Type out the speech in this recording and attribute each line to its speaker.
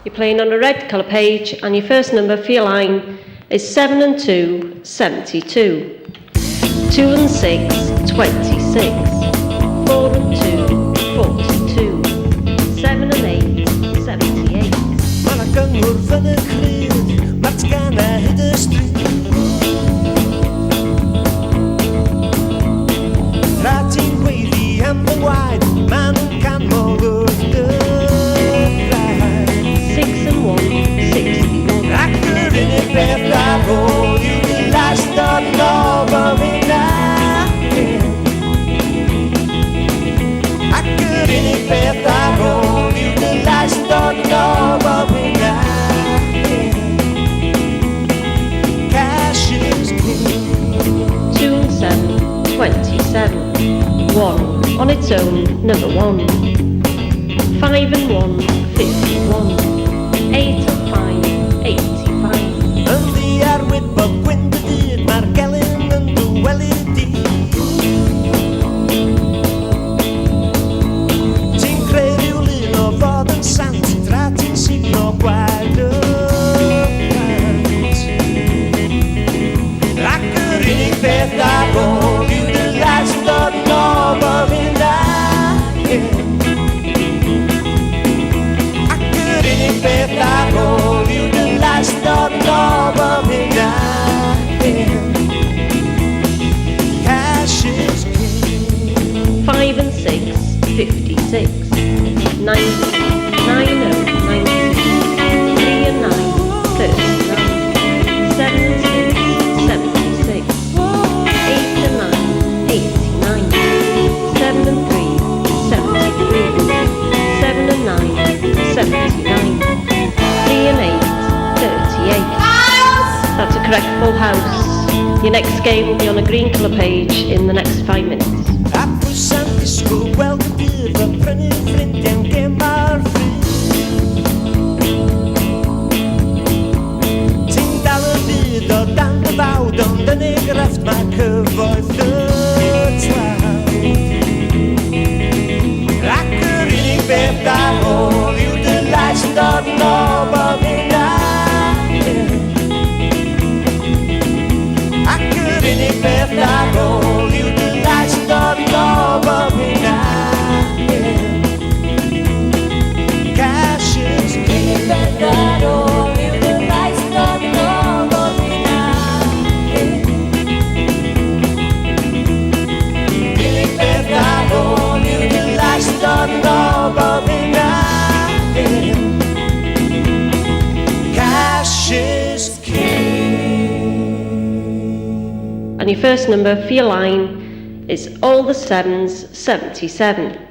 Speaker 1: You're playing on a red colour page, and your first number for your line is 7 and 2, 72. 2 and 6, 26. 4 and 2, 42. 7 and 8, 78.
Speaker 2: Maar ik kan hoor van een kreeg, maar het kan naar de street. Rating wavy and the wide, man kan mogen de ride.
Speaker 1: 6 and 1, 61.
Speaker 2: Rakker in het bed, daar hoor je de last dat nog in Rakker in het bed, daar hoor je de last dat nog in Cash is king.
Speaker 1: 2 and 7, 27. 1 on its own, number 1. 5 and 1, 51. 8 and 5, 85.
Speaker 2: En die jaar wit bekwinde dit, maar Kellen en de welly Sin credulino voden sant, tratin signo quadro Rakker in ik bed, daar hoor je de laatste dat nog in Rakker in ik bed, daar hoor je de laatste dat nog in Cash is king.
Speaker 1: 5 and 6, 56. 90, 90, 96. 3 and 9, 39. 7 and 6, 76. 8 and 9, 89. 7 and 3, 73. 7 and 9, 79. 3 and 8, 38. That's a correct full house. Your next game will be on a green colour page in the next 5 minutes.
Speaker 2: Apple San Disco, wel de bier, we brengen vriend en geen maar vriend. $10 bier, dat aan de bouw, dan de negerhaft maken voor de 12. Rakker in ik bed, daar hoor je de lijst dat nog boven Rakker in ik bed, daar hoor je de lijst dat nog boven Cash is king. Daar hoor je de lijst dat nog boven In ik bed, daar hoor je de lijst dat nog boven Cash is king.
Speaker 1: And your first number for your line is all the 7s, 77.